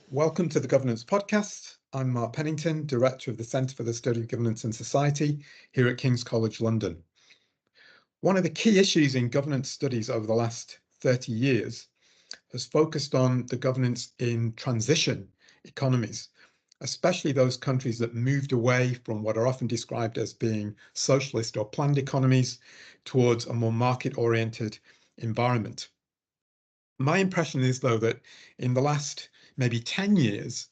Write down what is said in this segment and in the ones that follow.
Welcome to the Governance Podcast. I'm Mark Pennington, Director of the Centre for the Study of Governance and Society here at King's College London. One of the key issues in governance studies over the last 30 years has focused on the governance in transition economies, especially those countries that moved away from what are often described as being socialist or planned economies towards a more market-oriented environment. My impression is, though, that in the last maybe 10 years,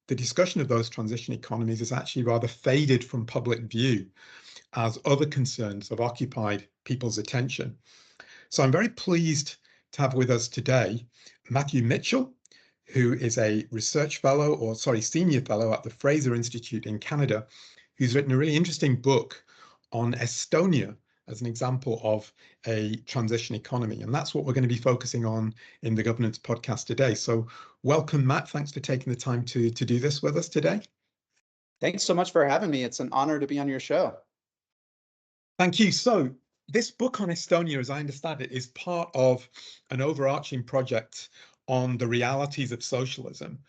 the discussion of those transition economies has actually rather faded from public view as other concerns have occupied people's attention. So I'm very pleased to have with us today Matthew Mitchell, who is a senior fellow at the Fraser Institute in Canada, who's written a really interesting book on Estonia as an example of a transition economy. And that's what we're going to be focusing on in the Governance Podcast today. So welcome, Matt. Thanks for taking the time to do this with us today. Thanks so much for having me. It's an honor to be on your show. Thank you. So this book on Estonia, as I understand it, is part of an overarching project on the realities of socialism,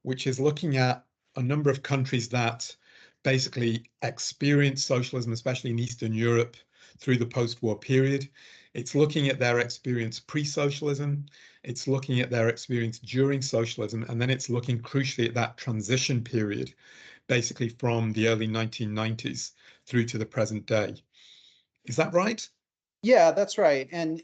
which is looking at a number of countries that basically experienced socialism, especially in Eastern Europe, through the post-war period. It's looking at their experience pre-socialism, it's looking at their experience during socialism, and then it's looking crucially at that transition period, basically from the early 1990s through to the present day. Is that right? Yeah, that's right. And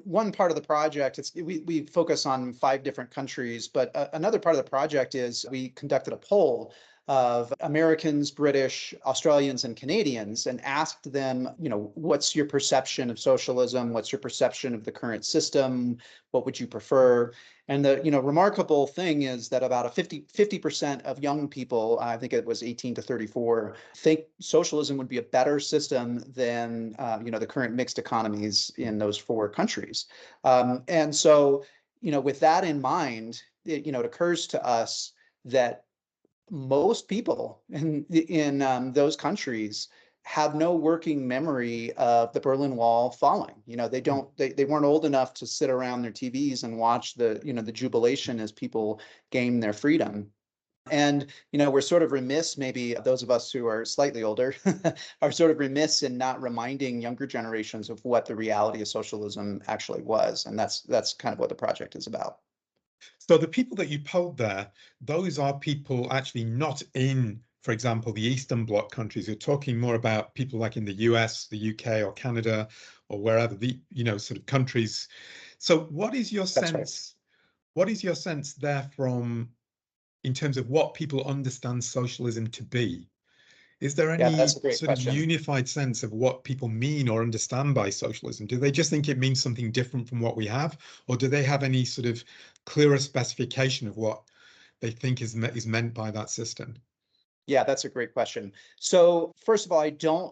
one part of the project, we focus on 5 different countries, but another part of the project is we conducted a poll of Americans, British, Australians, and Canadians, and asked them, what's your perception of socialism? What's your perception of the current system? What would you prefer? And the remarkable thing is that about a 50% of young people, I think it was 18 to 34, think socialism would be a better system than the current mixed economies in those 4 countries. And so, with that in mind, it occurs to us that most people in those countries have no working memory of the Berlin Wall falling. They weren't old enough to sit around their TVs and watch the jubilation as people gained their freedom. And we're sort of remiss, maybe those of us who are slightly older are sort of remiss in not reminding younger generations of what the reality of socialism actually was. And that's kind of what the project is about. So the people that you polled there, those are people actually not in, for example, the Eastern Bloc countries. You're talking more about people like in the US, the UK, or Canada, or wherever the, sort of countries. So what is your That's right. sense? What is your sense there from in terms of what people understand socialism to be? Is there Yeah, any that's a great sort of question. unified sense of what people mean or understand by socialism? Do they just think it means something different from what we have, or do they have any sort of clearer specification of what they think is meant by that system? Yeah, that's a great question. So first of all,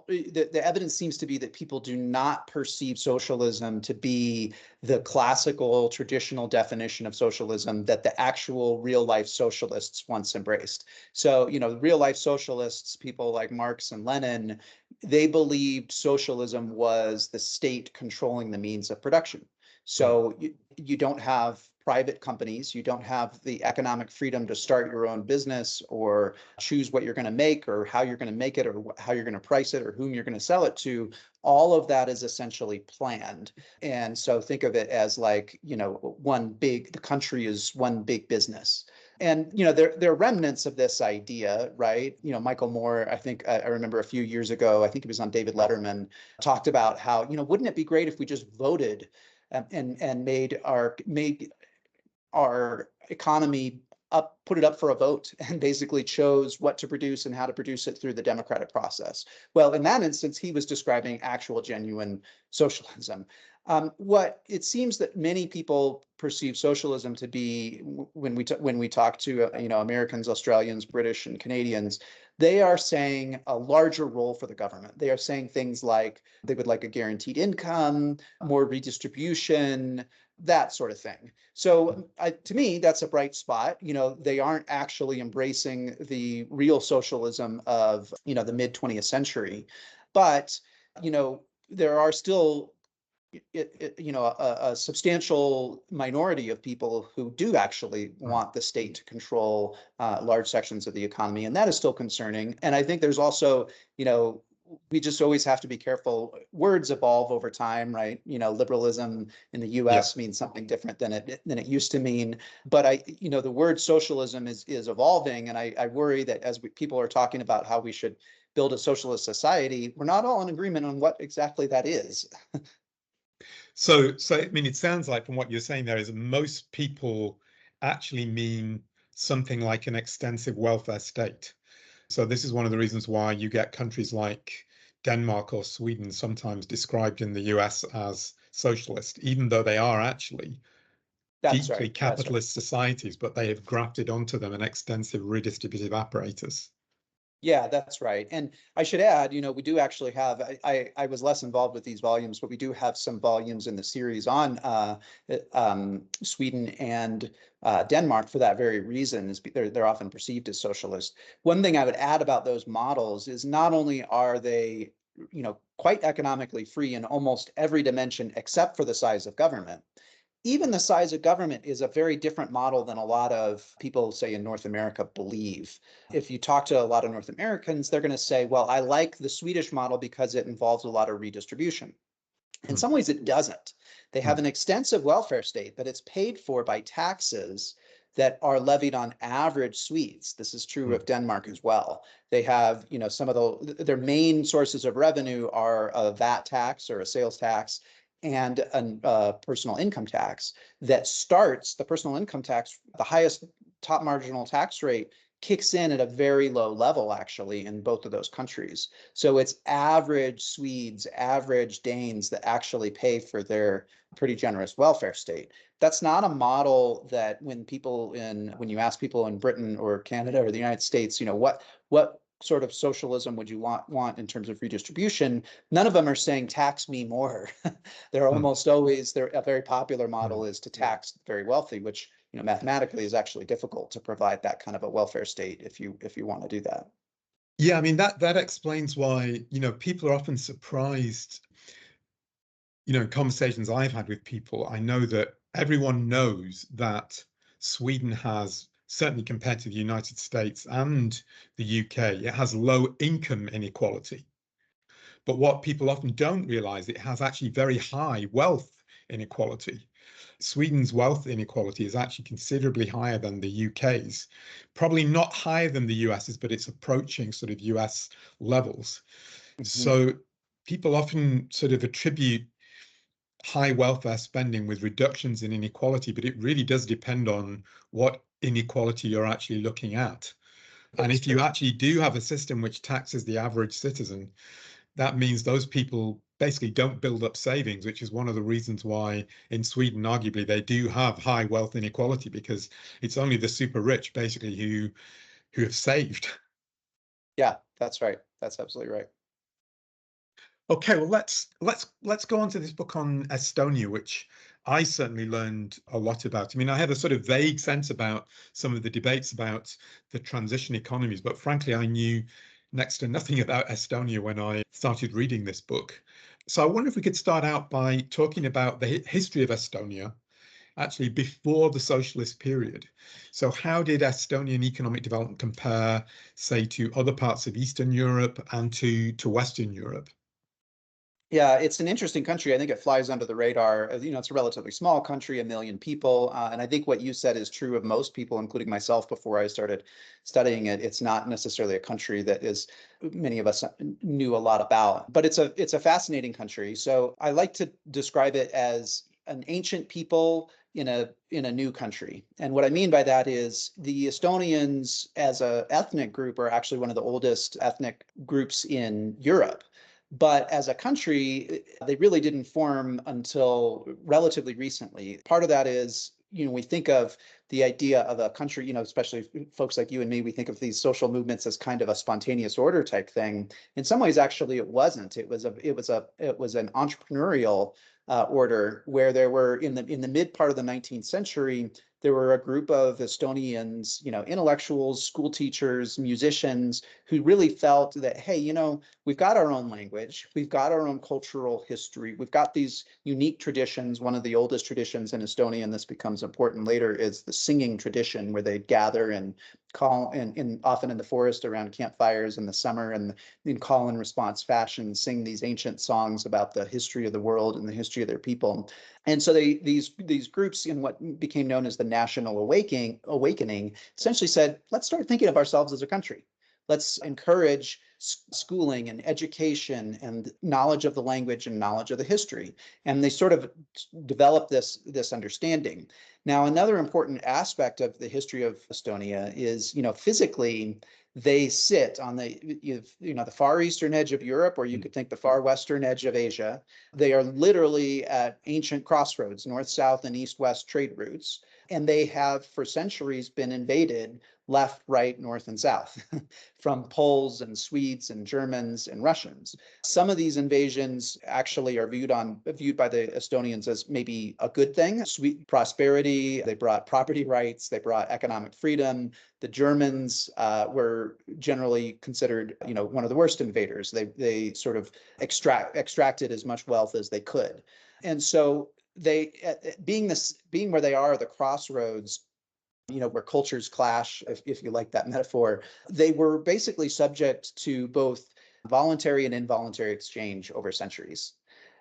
the evidence seems to be that people do not perceive socialism to be the classical traditional definition of socialism that the actual real life socialists once embraced. So, real life socialists, people like Marx and Lenin, they believed socialism was the state controlling the means of production. Right. So you don't have private companies, you don't have the economic freedom to start your own business or choose what you're going to make or how you're going to make it or how you're going to price it or whom you're going to sell it to. All of that is essentially planned. And so think of it as like, the country is one big business. And there are remnants of this idea, right? Michael Moore, I think I remember a few years ago, I think he was on David Letterman, talked about how, wouldn't it be great if we just voted and made our economy put it up for a vote and basically chose what to produce and how to produce it through the democratic process. Well, in that instance, he was describing actual genuine socialism. What it seems that many people perceive socialism to be when we talk to Americans, Australians, British, and Canadians, they are saying a larger role for the government. They are saying things like they would like a guaranteed income, more redistribution, that sort of thing. So to me, that's a bright spot. They aren't actually embracing the real socialism of, the mid 20th century. But, there are still a substantial minority of people who do actually Right. want the state to control large sections of the economy, and that is still concerning. And I think there's also, we just always have to be careful. Words evolve over time, right? Liberalism in the Yeah. U.S. means something different than it used to mean. But the word socialism is evolving, and I worry that as people are talking about how we should build a socialist society, we're not all in agreement on what exactly that is. So I mean, it sounds like from what you're saying there is that most people actually mean something like an extensive welfare state. So this is one of the reasons why you get countries like Denmark or Sweden sometimes described in the US as socialist, even though they are actually That's deeply right. That's right. capitalist societies, but they have grafted onto them an extensive redistributive apparatus. Yeah, that's right. And I should add, we do actually have, I was less involved with these volumes, but we do have some volumes in the series on Sweden and Denmark for that very reason, is they're often perceived as socialist. One thing I would add about those models is not only are they, quite economically free in almost every dimension except for the size of government, even the size of government is a very different model than a lot of people, say, in North America believe. If you talk to a lot of North Americans, they're going to say, well, I like the Swedish model because it involves a lot of redistribution. In Hmm. some ways, it doesn't. They have Hmm. an extensive welfare state, but it's paid for by taxes that are levied on average Swedes. This is true Hmm. of Denmark as well. They have, some of their main sources of revenue are a VAT tax or a sales tax and a personal income tax that starts the personal income tax, the highest top marginal tax rate kicks in at a very low level, actually, in both of those countries. So it's average Swedes, average Danes that actually pay for their pretty generous welfare state. That's not a model that when you ask people in Britain or Canada or the United States, what sort of socialism would you want in terms of redistribution? None of them are saying tax me more. They're Hmm. almost always, a very popular model Hmm. is to tax very wealthy, which mathematically is actually difficult to provide that kind of a welfare state if you want to do that. Yeah, I mean that explains why, people are often surprised, in conversations I've had with people. I know that everyone knows that Sweden has, certainly compared to the United States and the UK, it has low income inequality. But what people often don't realize, it has actually very high wealth inequality. Sweden's wealth inequality is actually considerably higher than the UK's, probably not higher than the US's, but it's approaching sort of US levels. Mhm. So people often sort of attribute high welfare spending with reductions in inequality, but it really does depend on what inequality you're actually looking at. And That's if you true. actually do have a system which taxes the average citizen, that means those people basically don't build up savings, which is one of the reasons why in Sweden, arguably, they do have high wealth inequality, because it's only the super rich basically who have saved. Yeah, that's right. That's absolutely right. Okay, well let's go on to this book on Estonia, which I certainly learned a lot about. I mean, I had a sort of vague sense about some of the debates about the transition economies, but frankly, I knew next to nothing about Estonia when I started reading this book. So I wonder if we could start out by talking about the history of Estonia, actually before the socialist period. So how did Estonian economic development compare, say, to other parts of Eastern Europe and to Western Europe? Yeah, it's an interesting country. I think it flies under the radar. It's a relatively small country, 1 million people. And I think what you said is true of most people, including myself, before I started studying it. It's not necessarily a country that is many of us knew a lot about, but it's a fascinating country. So I like to describe it as an ancient people in a new country. And what I mean by that is the Estonians as a ethnic group are actually one of the oldest ethnic groups in Europe. But as a country, they really didn't form until relatively recently. Part of that is, we think of the idea of a country, especially folks like you and me, we think of these social movements as kind of a spontaneous order type thing. In some ways, actually, it wasn't. It was an entrepreneurial order where there were in the mid part of the 19th century, there were a group of Estonians, intellectuals, school teachers, musicians who really felt that, hey, we've got our own language, we've got our own cultural history, we've got these unique traditions. One of the oldest traditions in Estonia, and this becomes important later, is the singing tradition, where they'd gather and call often in the forest around campfires in the summer, and in call and response fashion sing these ancient songs about the history of the world and the history of their people. And so these groups, in what became known as the National Awakening, essentially said, let's start thinking of ourselves as a country. Let's encourage schooling and education and knowledge of the language and knowledge of the history. And they sort of developed this understanding. Now, another important aspect of the history of Estonia is, physically, they sit on the far eastern edge of Europe, or you could think the far western edge of Asia. They are literally at ancient crossroads, north, south, and east, west trade routes. And they have for centuries been invaded left, right, north, and south from Poles and Swedes and Germans and Russians. Some of these invasions actually are viewed by the Estonians as maybe a good thing. Sweet prosperity, they brought property rights, they brought economic freedom. The Germans were generally considered, one of the worst invaders. They sort of extracted as much wealth as they could. And so they, being where they are, the crossroads, where cultures clash, if you like that metaphor, they were basically subject to both voluntary and involuntary exchange over centuries.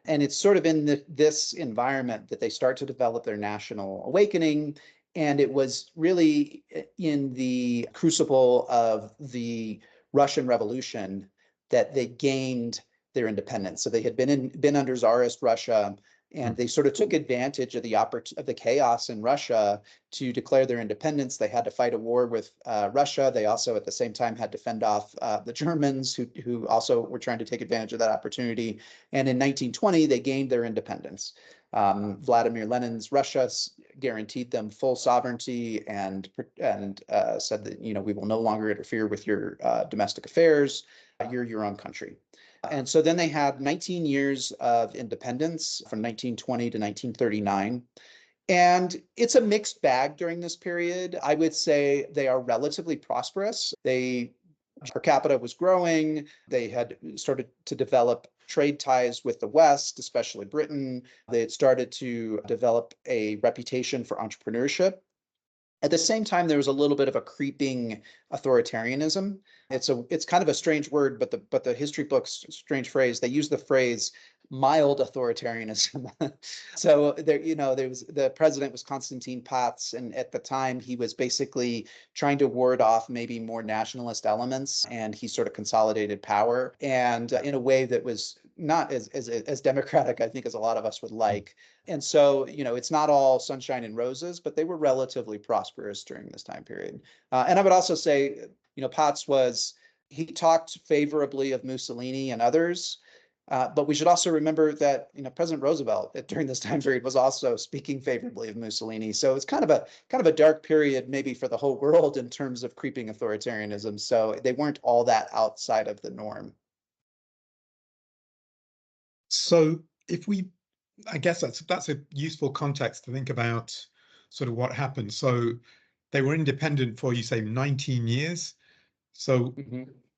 And it's sort of in this environment that they start to develop their national awakening. And it was really in the crucible of the Russian Revolution that they gained their independence. So they had been under Tsarist Russia, and they sort of took advantage of the chaos in Russia to declare their independence. They had to fight a war with Russia. They also, at the same time, had to fend off the Germans, who also were trying to take advantage of that opportunity. And in 1920, they gained their independence. Vladimir Lenin's Russia guaranteed them full sovereignty and said that, we will no longer interfere with your domestic affairs. You're your own country. And so then they had 19 years of independence from 1920 to 1939. And it's a mixed bag during this period. I would say they are relatively prosperous. Per capita was growing. They had started to develop trade ties with the West, especially Britain. They had started to develop a reputation for entrepreneurship. At the same time, there was a little bit of a creeping authoritarianism. It's kind of a strange word, but the history books, strange phrase, they use the phrase mild authoritarianism. So there was, the president was Konstantin Pats, and at the time he was basically trying to ward off maybe more nationalist elements, and he sort of consolidated power, and in a way that was not as democratic, I think, as a lot of us would like. And so, it's not all sunshine and roses, but they were relatively prosperous during this time period. And I would also say, Pats he talked favorably of Mussolini and others, but we should also remember that, President Roosevelt during this time period was also speaking favorably of Mussolini. So it's kind of a dark period, maybe for the whole world in terms of creeping authoritarianism. So they weren't all that outside of the norm. So I guess that's a useful context to think about sort of what happened. So they were independent for, you say, 19 years. So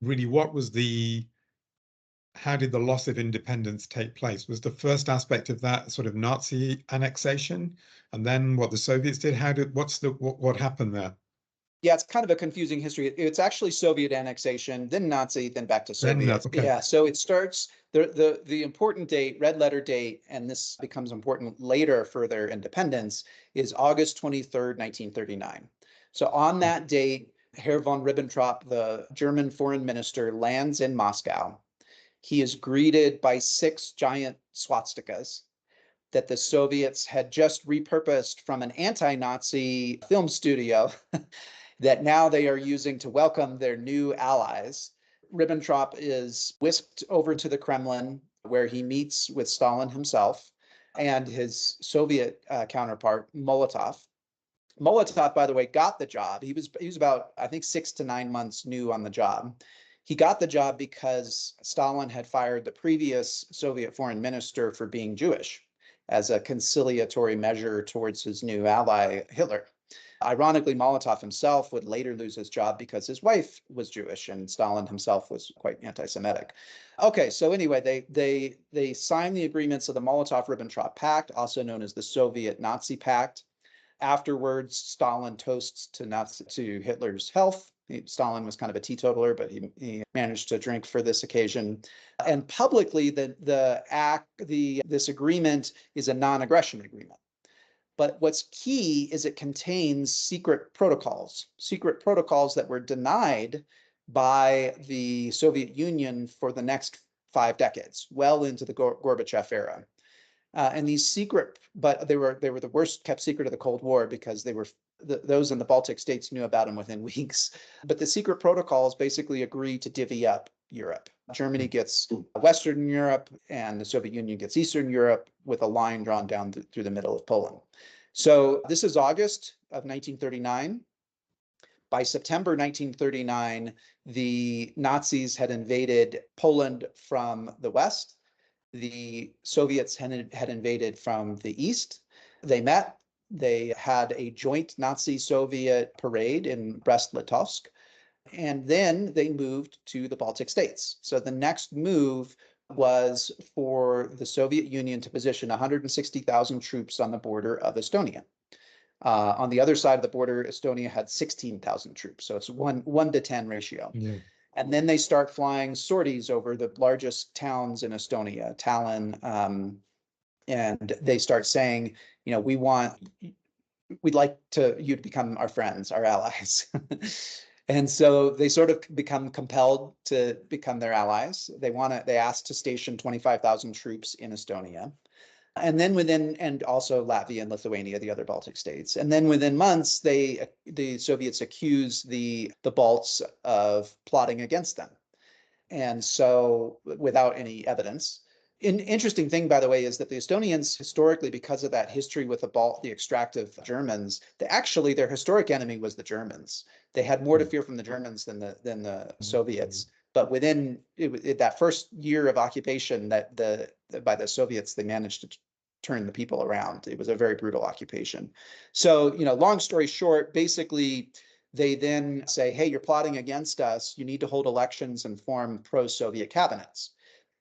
really, how did the loss of independence take place? Was the first aspect of that sort of Nazi annexation, and then what the Soviets did? What happened there? Yeah, it's kind of a confusing history. It's actually Soviet annexation, then Nazi, then back to Soviet. Okay. Yeah, so it starts, the important date, red letter date, and this becomes important later for their independence, is August 23rd, 1939. So on that date, Herr von Ribbentrop, the German foreign minister, lands in Moscow. He is greeted by 6 giant swastikas that the Soviets had just repurposed from an anti-Nazi film studio that now they are using to welcome their new allies. Ribbentrop is whisked over to the Kremlin, where he meets with Stalin himself and his Soviet counterpart, Molotov. Molotov, by the way, got the job. He was about, I think, 6 to 9 months new on the job. He got the job because Stalin had fired the previous Soviet foreign minister for being Jewish as a conciliatory measure towards his new ally, Hitler. Ironically, Molotov himself would later lose his job because his wife was Jewish and Stalin himself was quite anti-Semitic. Okay, so anyway, they signed the agreements of the Molotov-Ribbentrop Pact, also known as the Soviet-Nazi Pact. Afterwards, Stalin toasts to Hitler's health. Stalin was kind of a teetotaler, but he managed to drink for this occasion. And publicly, this agreement is a non-aggression agreement. But what's key is it contains secret protocols that were denied by the Soviet Union for the next 5 decades, well into the Gorbachev era. And these secret, but they were the worst kept secret of the Cold War because those in the Baltic states knew about them within weeks. But the secret protocols basically agree to divvy up Europe. Germany gets Western Europe and the Soviet Union gets Eastern Europe with a line drawn down through the middle of Poland. So this is August of 1939. By September 1939, the Nazis had invaded Poland from the west. The Soviets had invaded from the east. They met. They had a joint Nazi-Soviet parade in Brest-Litovsk. And then they moved to the Baltic states. So the next move was for the Soviet Union to position 160,000 troops on the border of Estonia. On the other side of the border, Estonia had 16,000 troops. So it's 1-to-10 ratio. Yeah. And then they start flying sorties over the largest towns in Estonia, Tallinn, and they start saying, you know, we'd like you to become our friends, our allies. And so they sort of become compelled to become their allies. They asked to station 25,000 troops in Estonia. And then and also Latvia and Lithuania, the other Baltic states. And then within months, the Soviets accused the Balts of plotting against them. And so without any evidence. An interesting thing, by the way, is that the Estonians historically, because of that history with the extractive Germans, their historic enemy was the Germans. They had more to fear from the Germans than the Soviets. But within that first year of occupation by the Soviets, they managed to turn the people around. It was a very brutal occupation. So, you know, long story short, basically, they then say, hey, you're plotting against us. You need to hold elections and form pro-Soviet cabinets.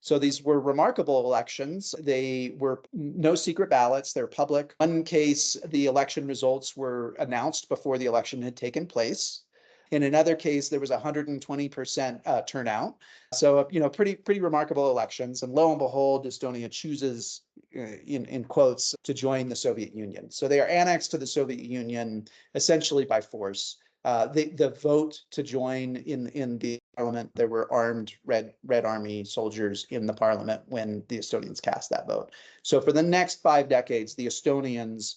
So these were remarkable elections. They were no secret ballots. They're public. One case, the election results were announced before the election had taken place. In another case, there was 120% turnout. So, you know, pretty remarkable elections. And lo and behold, Estonia chooses, in quotes, to join the Soviet Union. So they are annexed to the Soviet Union essentially by force. The vote to join in the parliament, there were armed Red Army soldiers in the parliament when the Estonians cast that vote. So for the next 5 decades, the Estonians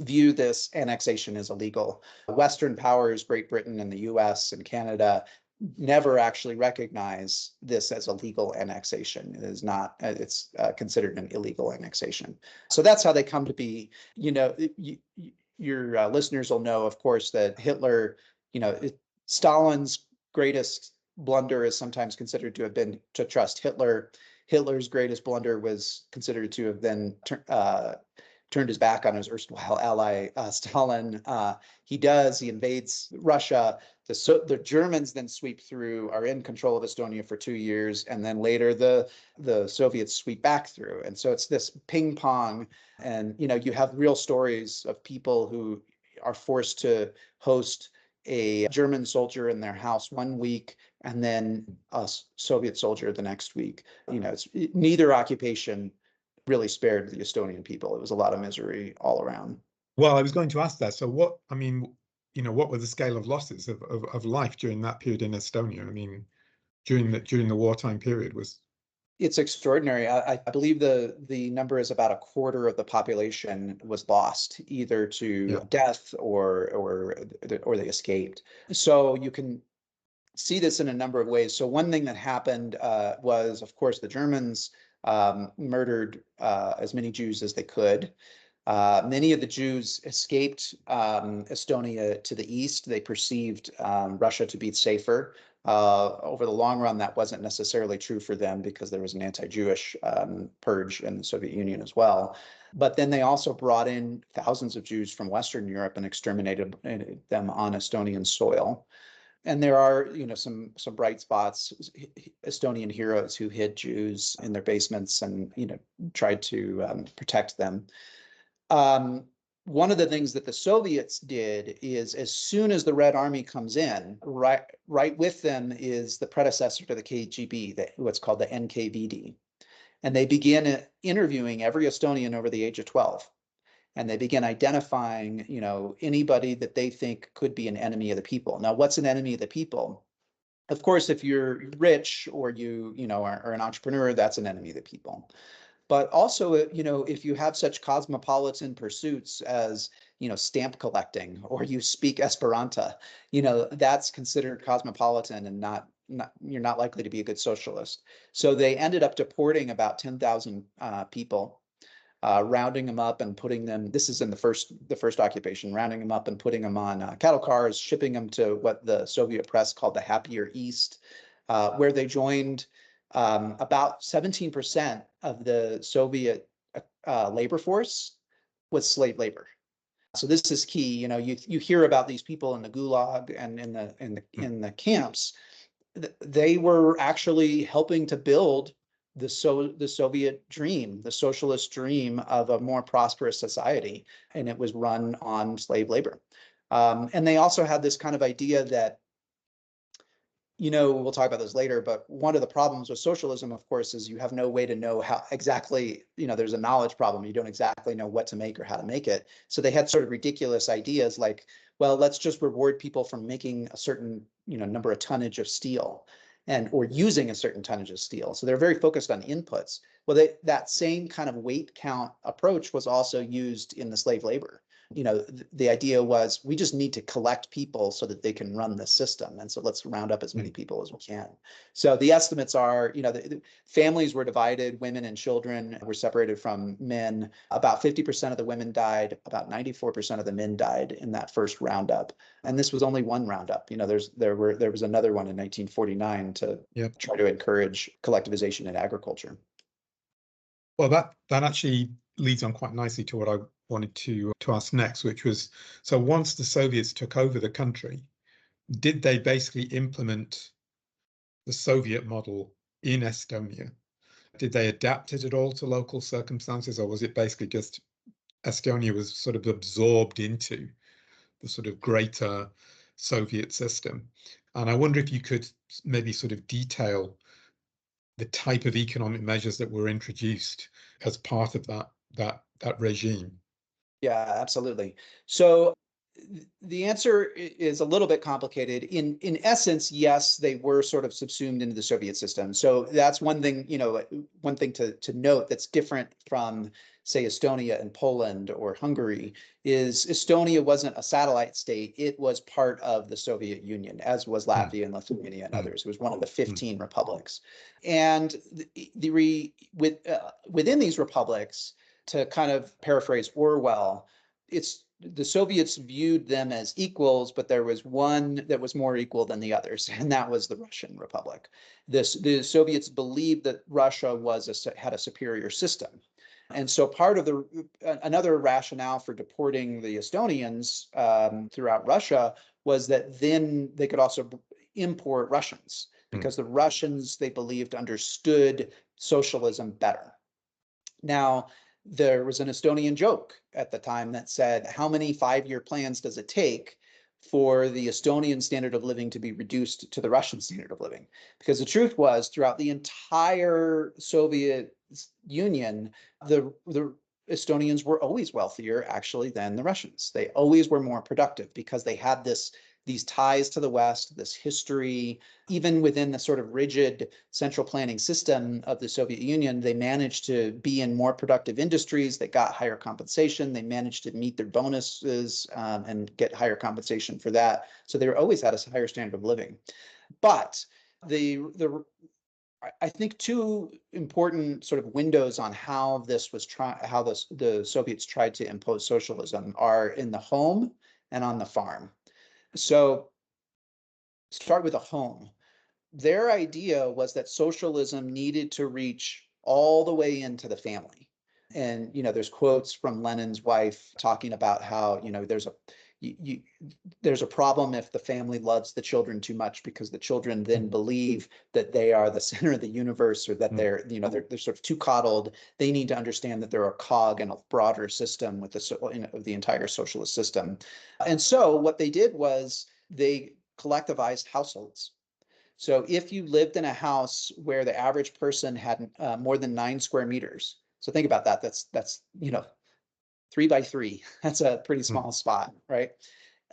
view this annexation as illegal. Western powers, Great Britain and the US and Canada, never actually recognize this as a legal annexation. It is not, it's considered an illegal annexation. So that's how they come to be. You know, your listeners will know, of course, that Hitler, you know, Stalin's greatest blunder is sometimes considered to have been to trust Hitler. Hitler's greatest blunder was considered to have then turned his back on his erstwhile ally, Stalin. He invades Russia. The Germans then sweep through, are in control of Estonia for 2 years, and then later the Soviets sweep back through. And so it's this ping pong, and you know, you have real stories of people who are forced to host a German soldier in their house 1 week and then a Soviet soldier the next week. You know, neither occupation really spared the Estonian people. It was a lot of misery all around. Well, I was going to ask that. So what were the scale of losses of life during that period in Estonia? I mean, during the wartime period It's extraordinary. I believe the number is about a quarter of the population was lost either to death or they escaped. So you can see this in a number of ways. So one thing that happened was, of course, the Germans murdered as many Jews as they could. Many of the Jews escaped Estonia to the east. They perceived Russia to be safer. Over the long run, that wasn't necessarily true for them because there was an anti-Jewish purge in the Soviet Union as well. But then they also brought in thousands of Jews from Western Europe and exterminated them on Estonian soil. And there are, some bright spots, Estonian heroes who hid Jews in their basements and, tried to protect them. One of the things that the Soviets did is, as soon as the Red Army comes in, right with them is the predecessor to the KGB, what's called the NKVD. And they begin interviewing every Estonian over the age of 12. And they begin identifying, anybody that they think could be an enemy of the people. Now, what's an enemy of the people? Of course, if you're rich or you are an entrepreneur, that's an enemy of the people. But also, if you have such cosmopolitan pursuits as, stamp collecting, or you speak Esperanto, that's considered cosmopolitan and you're not likely to be a good socialist. So they ended up deporting about 10,000 people, rounding them up and putting them, this is in the first occupation, rounding them up and putting them on cattle cars, shipping them to what the Soviet press called the Happier East, where they joined about 17% of the Soviet labor force was slave labor. So this is key. You hear about these people in the Gulag and in the camps. They were actually helping to build the Soviet dream, the socialist dream of a more prosperous society, and it was run on slave labor. And they also had this kind of idea that, we'll talk about this later, but one of the problems with socialism, of course, is you have no way to know how exactly, there's a knowledge problem. You don't exactly know what to make or how to make it. So they had sort of ridiculous ideas like, well, let's just reward people from making a certain, number of tonnage of steel or using a certain tonnage of steel. So they're very focused on inputs. Well, that same kind of weight count approach was also used in the slave labor. The idea was we just need to collect people so that they can run the system. And so let's round up as many people as we can. So the estimates are, the families were divided, women and children were separated from men. About 50% of the women died, about 94% of the men died in that first roundup. And this was only one roundup. There was another one in 1949 to try to encourage collectivization in agriculture. Well, that actually leads on quite nicely to what I wanted to ask next, which was, so once the Soviets took over the country, did they basically implement the Soviet model in Estonia? Did they adapt it at all to local circumstances, or was it basically just Estonia was sort of absorbed into the sort of greater Soviet system? And I wonder if you could maybe sort of detail the type of economic measures that were introduced as part of that regime. Yeah, absolutely. So the answer is a little bit complicated. In essence, yes, they were sort of subsumed into the Soviet system. So that's one thing, one thing to note that's different from, say, Estonia and Poland or Hungary is Estonia wasn't a satellite state. It was part of the Soviet Union, as was Latvia and Lithuania and others. It was one of the 15 republics. And within these republics, to kind of paraphrase Orwell, the Soviets viewed them as equals, but there was one that was more equal than the others, and that was the Russian Republic. The Soviets believed that Russia had a superior system. And so part of another rationale for deporting the Estonians throughout Russia was that then they could also import Russians, because the Russians, they believed, understood socialism better. Now, there was an Estonian joke at the time that said, how many 5-year plans does it take for the Estonian standard of living to be reduced to the Russian standard of living? Because the truth was, throughout the entire Soviet Union, the Estonians were always wealthier, actually, than the Russians. They always were more productive because they had these ties to the West, this history. Even within the sort of rigid central planning system of the Soviet Union, they managed to be in more productive industries. They got higher compensation. They managed to meet their bonuses and get higher compensation for that. So they always had a higher standard of living. But I think two important sort of windows on how the Soviets tried to impose socialism are in the home and on the farm. So start with a home. their idea was that socialism needed to reach all the way into the family. And, there's quotes from Lenin's wife talking about how, there's a problem if the family loves the children too much, because the children then believe that they are the center of the universe, or that they're sort of too coddled. They need to understand that they're a cog in a broader system with the entire socialist system. And so what they did was they collectivized households. So if you lived in a house where the average person had more than 9 square meters, so think about that. That's 3 by 3. That's a pretty small spot, right?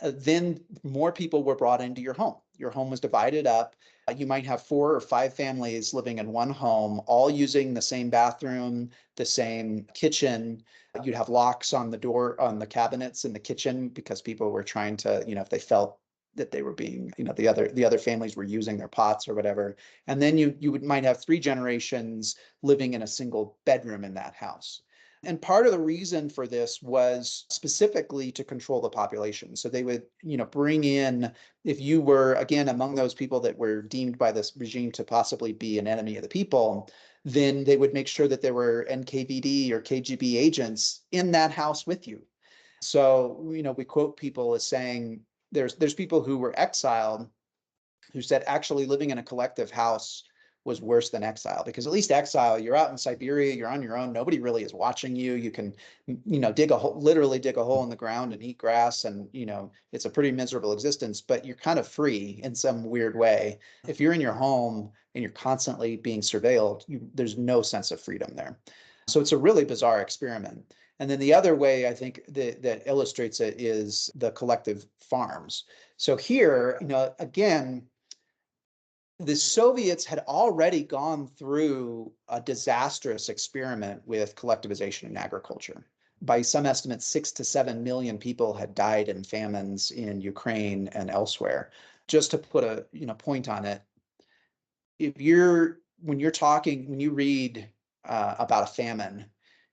Then more people were brought into your home. Your home was divided up. You might have 4 or 5 families living in one home, all using the same bathroom, the same kitchen. You'd have locks on the door, on the cabinets in the kitchen, because people were trying to, if they felt that they were being, the other families were using their pots or whatever. And then you might have 3 generations living in a single bedroom in that house. And part of the reason for this was specifically to control the population. So they would, bring in, if you were, again, among those people that were deemed by this regime to possibly be an enemy of the people, then they would make sure that there were NKVD or KGB agents in that house with you. So, we quote people as saying, there's people who were exiled who said actually living in a collective house was worse than exile, because at least exile, you're out in Siberia, you're on your own, nobody really is watching you. You can, literally dig a hole in the ground and eat grass, and it's a pretty miserable existence, but you're kind of free in some weird way. If you're in your home and you're constantly being surveilled, there's no sense of freedom there. So it's a really bizarre experiment. And then the other way I think that illustrates it is the collective farms. So here, again, the Soviets had already gone through a disastrous experiment with collectivization in agriculture. By some estimates, 6 to 7 million people had died in famines in Ukraine and elsewhere. Just to put a point on it, when you read about a famine,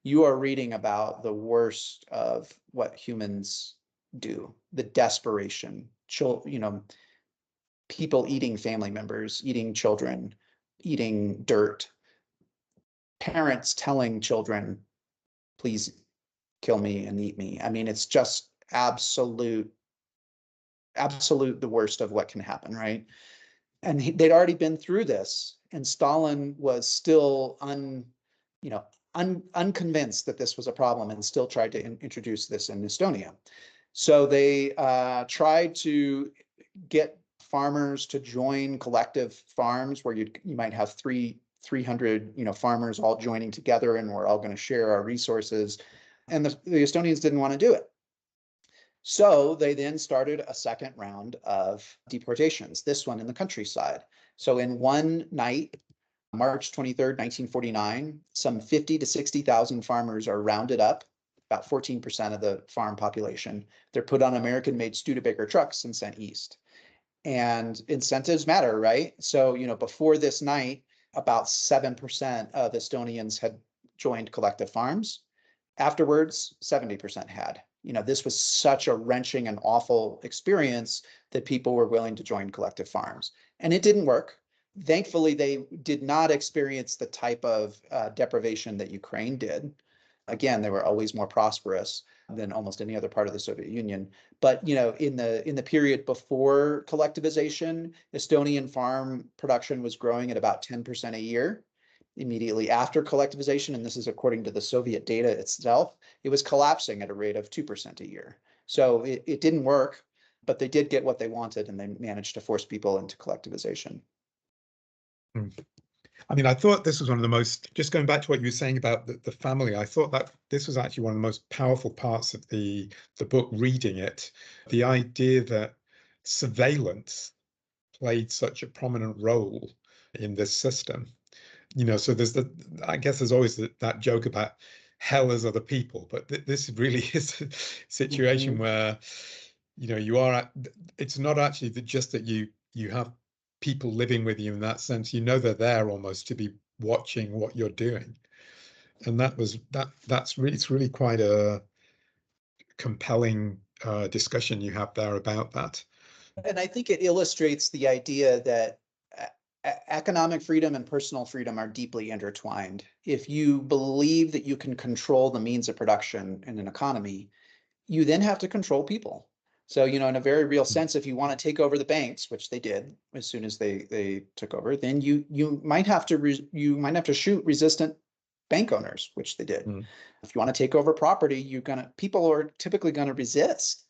you are reading about the worst of what humans do, the desperation, people eating family members, eating children, eating dirt, parents telling children, please kill me and eat me. I mean, it's just absolute the worst of what can happen, right? And they'd already been through this, and Stalin was still unconvinced that this was a problem, and still tried to introduce this in Estonia. So they tried to get farmers to join collective farms, where you might have 300 farmers all joining together, and we're all going to share our resources. And the Estonians didn't want to do it. So they then started a second round of deportations, this one in the countryside. So in one night, March 23rd, 1949, some 50 to 60,000 farmers are rounded up, about 14% of the farm population. They're put on American-made Studebaker trucks and sent east. And incentives matter, right? So, before this night, about 7% of Estonians had joined collective farms. Afterwards, 70% had. This was such a wrenching and awful experience that people were willing to join collective farms. And it didn't work. Thankfully, they did not experience the type of deprivation that Ukraine did. Again, they were always more prosperous than almost any other part of the Soviet Union. But in the period before collectivization, Estonian farm production was growing at about 10% a year. Immediately after collectivization, and this is according to the Soviet data itself, it was collapsing at a rate of 2% a year. So it didn't work, but they did get what they wanted, and they managed to force people into collectivization. I mean, I thought this was one of the most, just going back to what you were saying about the family, I thought that this was actually one of the most powerful parts of the book, reading it. The idea that surveillance played such a prominent role in this system. So I guess there's always that joke about hell as other people, but this really is a situation where, it's not actually just that you have people living with you in that sense. They're there almost to be watching what you're doing. And it's really quite a compelling discussion you have there about that. And I think it illustrates the idea that economic freedom and personal freedom are deeply intertwined. If you believe that you can control the means of production in an economy, you then have to control people. So, in a very real sense, if you want to take over the banks, which they did as soon as they took over, then you might have to shoot resistant bank owners, which they did. Mm. If you want to take over property, people are typically going to resist.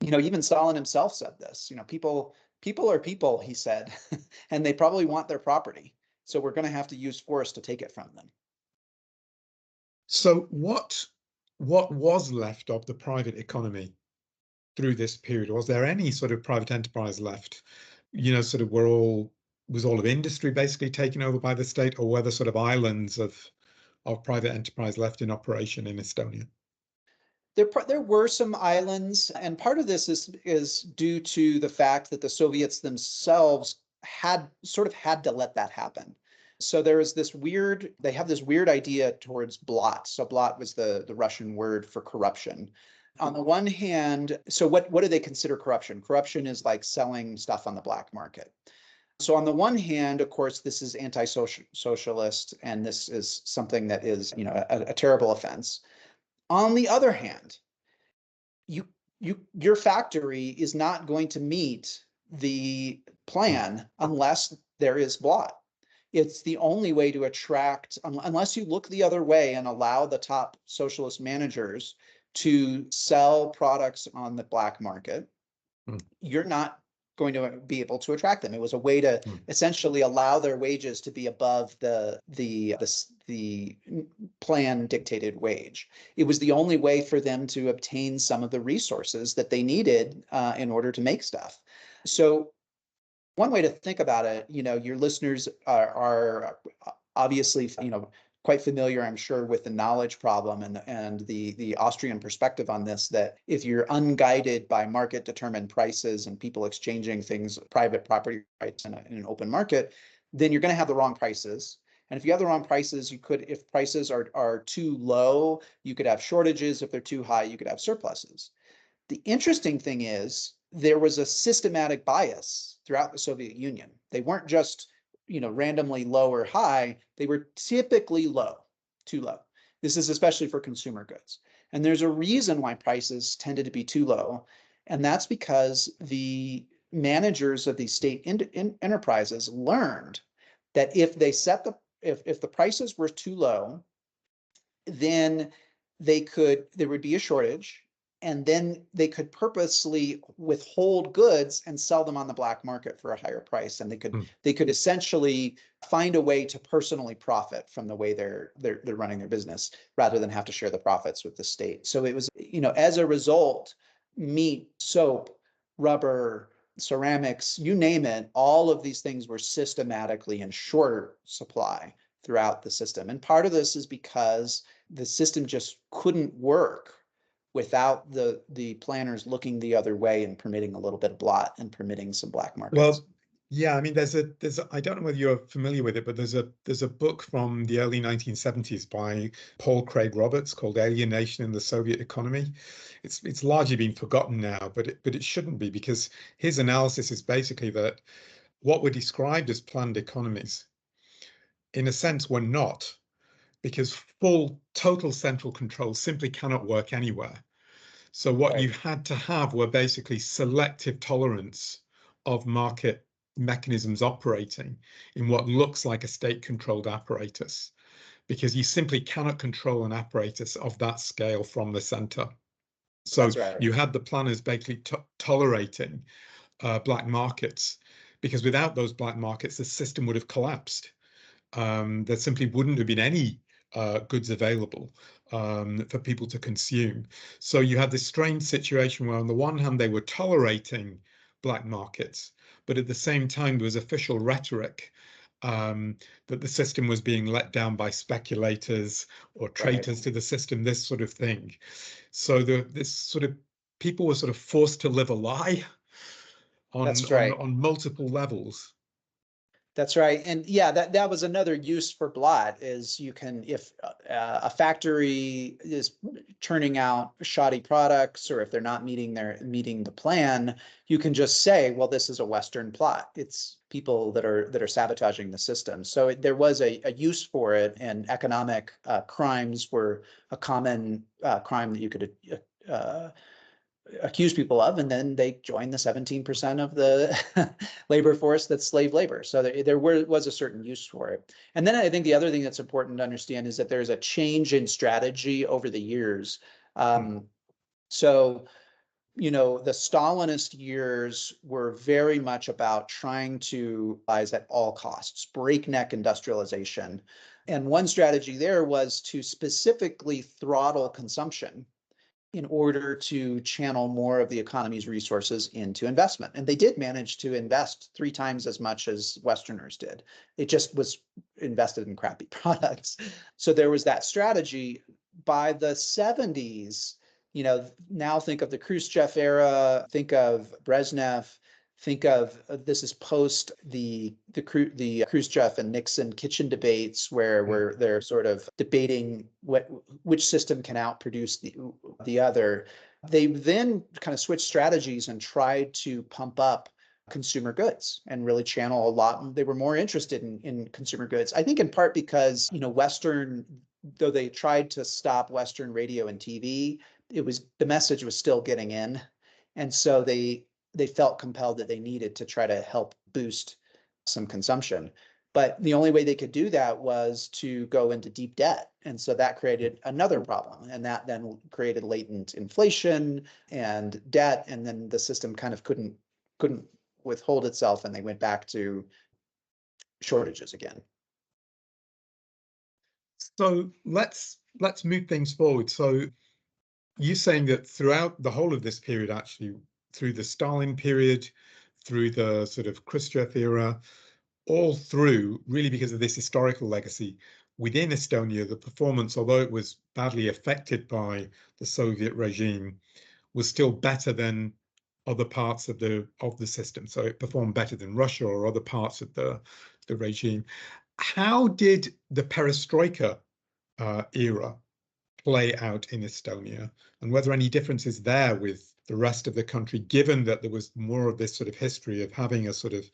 Even Stalin himself said this. People are people, he said, and they probably want their property. So we're going to have to use force to take it from them. So what was left of the private economy through this period? Was there any sort of private enterprise left? Sort of was all of industry basically taken over by the state, or were there sort of islands of private enterprise left in operation in Estonia? There were some islands, and part of this is due to the fact that the Soviets themselves had to let that happen. So they have this weird idea towards blat. So blat was the Russian word for corruption. On the one hand, so what do they consider corruption? Corruption is like selling stuff on the black market. So on the one hand, of course, this is anti-socialist, and this is something that is, a terrible offense. On the other hand, your factory is not going to meet the plan unless there is blat. It's the only way to attract, unless you look the other way and allow the top socialist managers to sell products on the black market, you're not going to be able to attract them. It was a way to essentially allow their wages to be above the plan dictated wage. It was the only way for them to obtain some of the resources that they needed in order to make stuff. So one way to think about it, your listeners are obviously, quite familiar, I'm sure, with the knowledge problem and the Austrian perspective on this, that if you're unguided by market determined prices and people exchanging things, private property rights in an open market, then you're going to have the wrong prices. And if you have the wrong prices, if prices are too low, you could have shortages. If they're too high, you could have surpluses. The interesting thing is there was a systematic bias throughout the Soviet Union. They weren't just randomly low or high, they were typically low, too low. This is especially for consumer goods. And there's a reason why prices tended to be too low. And that's because the managers of these state enterprises learned that if the prices were too low, then there would be a shortage, and then they could purposely withhold goods and sell them on the black market for a higher price. And they could essentially find a way to personally profit from the way they're running their business, rather than have to share the profits with the state. So it was, as a result, meat, soap, rubber, ceramics, you name it, all of these things were systematically in short supply throughout the system. And part of this is because the system just couldn't work without the planners looking the other way and permitting a little bit of blat and permitting some black markets. Well, yeah, I mean, there's I don't know whether you're familiar with it, but there's a book from the early 1970s by Paul Craig Roberts called Alienation in the Soviet Economy. It's largely been forgotten now, but it shouldn't be, because his analysis is basically that what were described as planned economies, in a sense, were not, because total central control simply cannot work anywhere. So what you had to have were basically selective tolerance of market mechanisms operating in what looks like a state-controlled apparatus, because you simply cannot control an apparatus of that scale from the center. So you had the planners basically tolerating black markets, because without those black markets, the system would have collapsed. There simply wouldn't have been any goods available for people to consume. So you had this strange situation where on the one hand, they were tolerating black markets, but at the same time, there was official rhetoric that the system was being let down by speculators or traitors to the system, this sort of thing. So people were sort of forced to live a lie on multiple levels. That's right. And yeah, that was another use for blot is you can, if a factory is turning out shoddy products, or if they're not meeting the plan, you can just say, well, this is a Western plot. It's people that are sabotaging the system. So there was a use for it, and economic crimes were a common crime that you could accuse people of, and then they join the 17% of the labor force that's slave labor. So there was a certain use for it. And then I think the other thing that's important to understand is that there's a change in strategy over the years. So, the Stalinist years were very much about trying to rise at all costs, breakneck industrialization. And one strategy there was to specifically throttle consumption in order to channel more of the economy's resources into investment. And they did manage to invest 3 times as much as Westerners did. It just was invested in crappy products. So there was that strategy. By the 70s, now think of the Khrushchev era, think of Brezhnev, think of this is post the Khrushchev and Nixon kitchen debates where they're sort of debating which system can outproduce the other. They then kind of switched strategies and tried to pump up consumer goods and really channel a lot. They were more interested in consumer goods, I think in part because, though they tried to stop Western radio and TV, the message was still getting in. And so they felt compelled that they needed to try to help boost some consumption. But the only way they could do that was to go into deep debt. And so that created another problem. And that then created latent inflation and debt. And then the system kind of couldn't withhold itself, and they went back to shortages again. So let's move things forward. So you're saying that throughout the whole of this period, actually, through the Stalin period, through the sort of Khrushchev era, all through, really because of this historical legacy, within Estonia, the performance, although it was badly affected by the Soviet regime, was still better than other parts of the system. So it performed better than Russia or other parts of the regime. How did the Perestroika era play out in Estonia, and were there any differences there with the rest of the country, given that there was more of this sort of history of having a sort of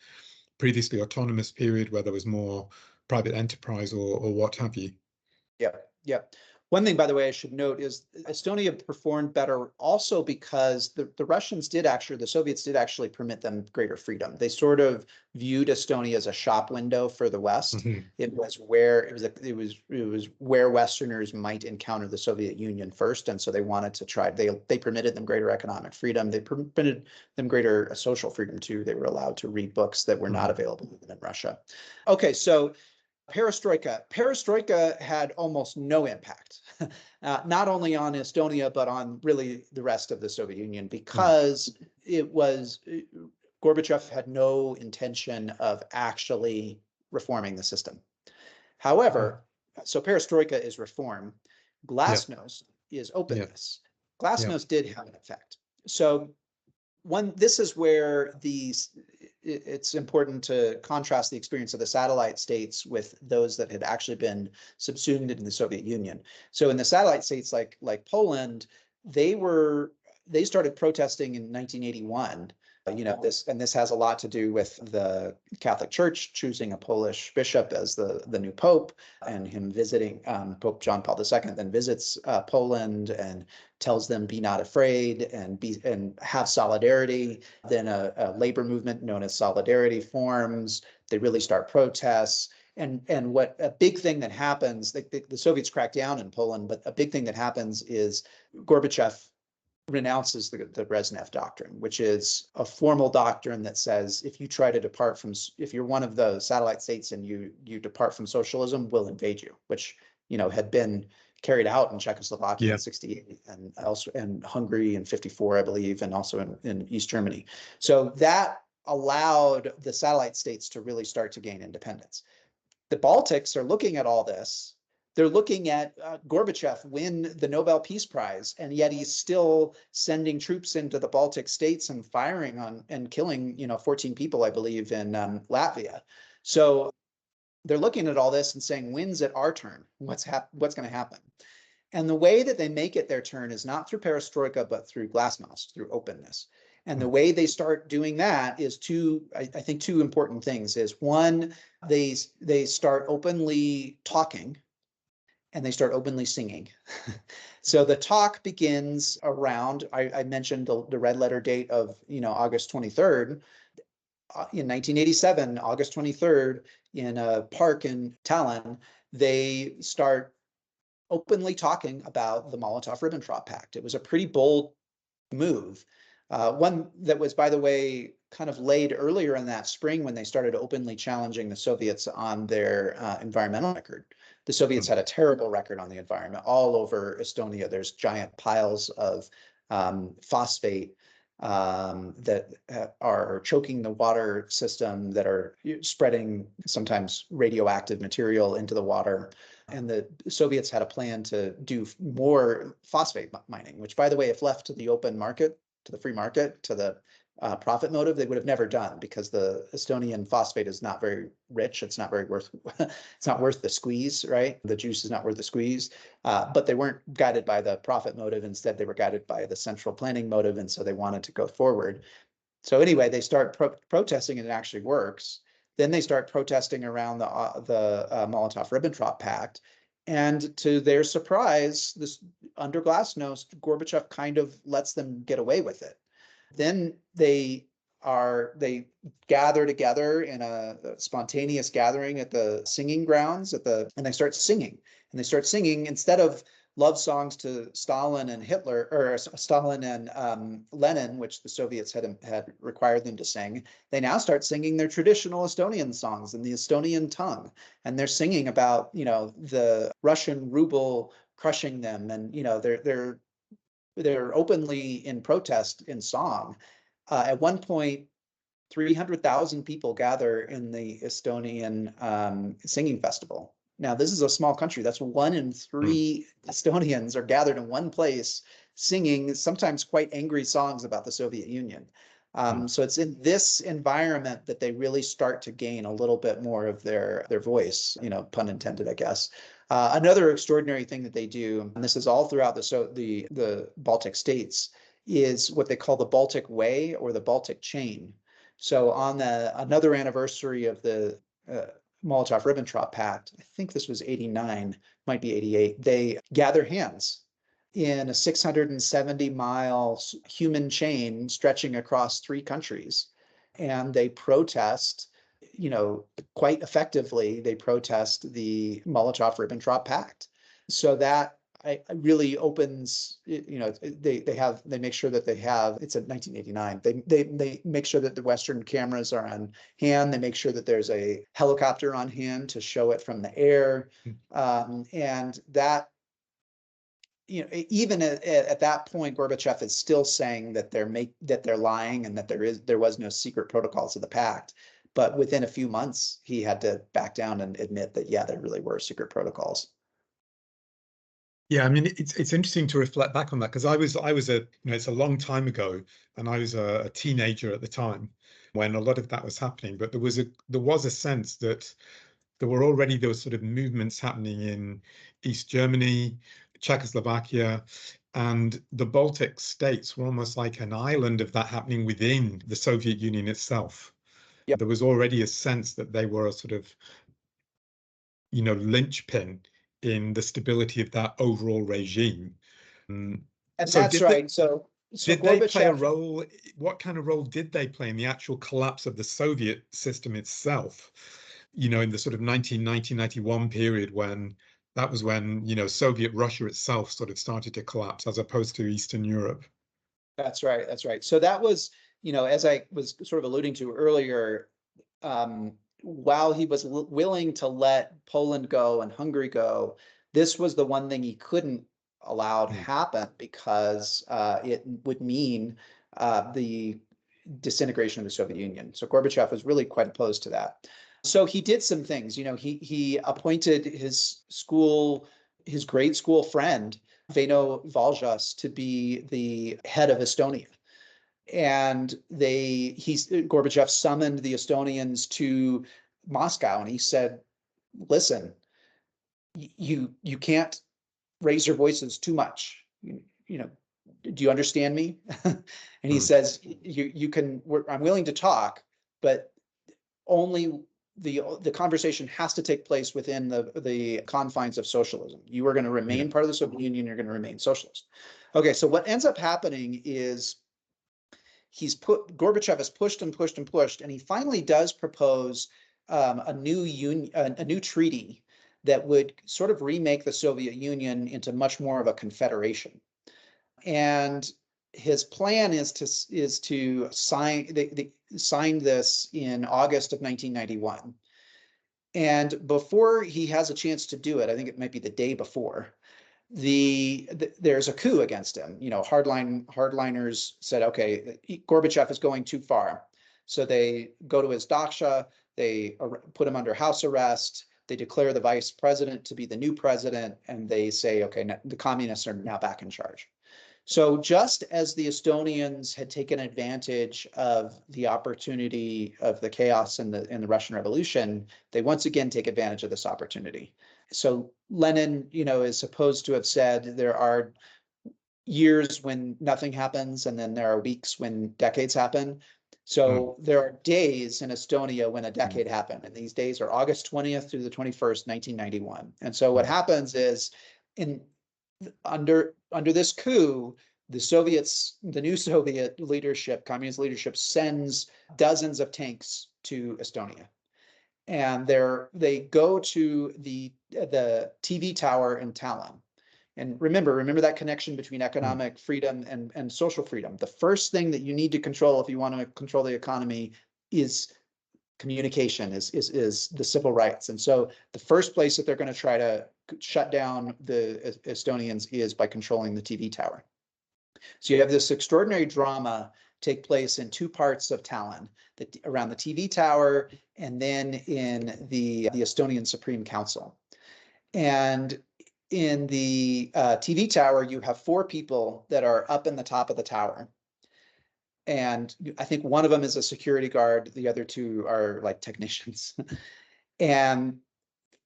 previously autonomous period where there was more private enterprise or what have you? Yeah. One thing, by the way, I should note is Estonia performed better also because the Soviets did actually permit them greater freedom. They sort of viewed Estonia as a shop window for the West. It was where Westerners might encounter the Soviet Union first, and so they wanted to try. They permitted them greater economic freedom. They permitted them greater social freedom too. They were allowed to read books that were not available in Russia. Okay, so Perestroika had almost no impact, not only on Estonia, but on really the rest of the Soviet Union, because Gorbachev had no intention of actually reforming the system. However, so Perestroika is reform. Glasnost is openness. Glasnost did have an effect. So this is where it's important to contrast the experience of the satellite states with those that had actually been subsumed in the Soviet Union. So in the satellite states like Poland, they started protesting in 1981. This has a lot to do with the Catholic Church choosing a Polish bishop as the new pope, and him visiting Pope John Paul II then visits Poland and tells them, be not afraid and have solidarity. Then a labor movement known as Solidarity forms. They really start protests. And what a big thing that happens, the Soviets crack down in Poland, but a big thing that happens is Gorbachev renounces the Brezhnev doctrine, which is a formal doctrine that says if you're one of the satellite states and you depart from socialism, we'll invade you, which had been carried out in Czechoslovakia in 1968 and also in Hungary in 1954, I believe, and also in East Germany. So that allowed the satellite states to really start to gain independence. The Baltics are looking at all this. They're looking at Gorbachev win the Nobel Peace Prize, and yet he's still sending troops into the Baltic states and firing on and killing 14 people, I believe, in Latvia. So they're looking at all this and saying, when's it our turn? What's going to happen? And the way that they make it their turn is not through perestroika, but through glasnost, through openness. And the way they start doing that is I think two important things is one, they start openly talking and they start openly singing. So the talk begins around, I mentioned the red letter date of, August 23rd. In 1987, August 23rd, in a park in Tallinn, they start openly talking about the Molotov-Ribbentrop Pact. It was a pretty bold move. One that was, by the way, kind of laid earlier in that spring when they started openly challenging the Soviets on their environmental record. The Soviets had a terrible record on the environment. All over Estonia, there's giant piles of phosphate that are choking the water system, that are spreading sometimes radioactive material into the water. And the Soviets had a plan to do more phosphate mining, which, by the way, if left to the open market, to the free market, to the profit motive, they would have never done, because the Estonian phosphate is not very rich. It's not very worth, it's not worth the squeeze, right? The juice is not worth the squeeze. But they weren't guided by the profit motive. Instead, they were guided by the central planning motive. And so they wanted to go forward. So anyway, they start protesting, and it actually works. Then they start protesting around the Molotov-Ribbentrop Pact. And to their surprise, this under glasnost, Gorbachev kind of lets them get away with it. Then they gather together in a spontaneous gathering at the singing grounds and they start singing. And they start singing, instead of love songs to Stalin and Hitler, or Stalin and Lenin, which the Soviets had required them to sing, they now start singing their traditional Estonian songs in the Estonian tongue. And they're singing about, the Russian ruble crushing them. And, they're openly in protest in song. At one point, 300,000 people gather in the Estonian singing festival. Now, this is a small country. That's 1 in 3 Estonians are gathered in one place singing sometimes quite angry songs about the Soviet Union. So it's in this environment that they really start to gain a little bit more of their voice, pun intended, I guess. Another extraordinary thing that they do, and this is all throughout the Baltic states, is what they call the Baltic Way, or the Baltic Chain. So on another anniversary of the Molotov-Ribbentrop Pact, I think this was 89, might be 88, they gather hands in a 670-mile human chain stretching across 3 countries. And they protest, quite effectively, they protest the Molotov-Ribbentrop Pact. So that I really opens, they make sure that they have, it's in 1989, they make sure that the Western cameras are on hand. They make sure that there's a helicopter on hand to show it from the air. And that, even at that point, Gorbachev is still saying that they're lying, and that there was no secret protocols of the pact. But within a few months, he had to back down and admit that, yeah, there really were secret protocols. Yeah, I mean, it's interesting to reflect back on that, because I was it's a long time ago, and I was a teenager at the time when a lot of that was happening. But there was a sense that there was sort of movements happening in East Germany, Czechoslovakia, and the Baltic states were almost like an island of that happening within the Soviet Union itself. Yep. There was already a sense that they were a sort of, linchpin in the stability of that overall regime. And so that's right. So did they play a role? What kind of role did they play in the actual collapse of the Soviet system itself? In the sort of 1990-91 period, when Soviet Russia itself sort of started to collapse, as opposed to Eastern Europe. That's right. That's right. So that was, as I was sort of alluding to earlier, while he was willing to let Poland go and Hungary go, this was the one thing he couldn't allow to happen, because it would mean the disintegration of the Soviet Union. So Gorbachev was really quite opposed to that. So he did some things. He appointed his grade school friend, Väinö Valjas, to be the head of Estonia. And Gorbachev summoned the Estonians to Moscow, and he said, listen, you can't raise your voices too much. You know, do you understand me? And he says, you can, I'm willing to talk, but only the conversation has to take place within the confines of socialism. You are going to remain part of the Soviet Union. You're going to remain socialist. Okay, so what ends up happening is Gorbachev has pushed and pushed and pushed, and he finally does propose a new treaty that would sort of remake the Soviet Union into much more of a confederation. And his plan is to sign this in August of 1991. And before he has a chance to do it, I think it might be the day before, there's a coup against him. You know, hardliners said, okay, Gorbachev is going too far. So they go to his dacha, they put him under house arrest, they declare the vice president to be the new president, and they say, okay, the communists are now back in charge. So just as the Estonians had taken advantage of the opportunity of the chaos in the Russian Revolution, they once again take advantage of this opportunity. So Lenin, you know, is supposed to have said there are years when nothing happens, and then there are weeks when decades happen. So there are days in Estonia when a decade happened, and these days are August 20th through the 21st, 1991. And so what happens is, under this coup, the new Soviet leadership, communist leadership, sends dozens of tanks to Estonia. And they go to the TV tower in Tallinn. And remember that connection between economic freedom and social freedom. The first thing that you need to control if you want to control the economy is communication, is the civil rights. And so the first place that they're going to try to shut down the Estonians is by controlling the TV tower. So you have this extraordinary drama take place in two parts of Tallinn, around the TV tower and then in the Estonian Supreme Council. And in the TV tower, you have four people that are up in the top of the tower. And I think one of them is a security guard. The other two are like technicians. And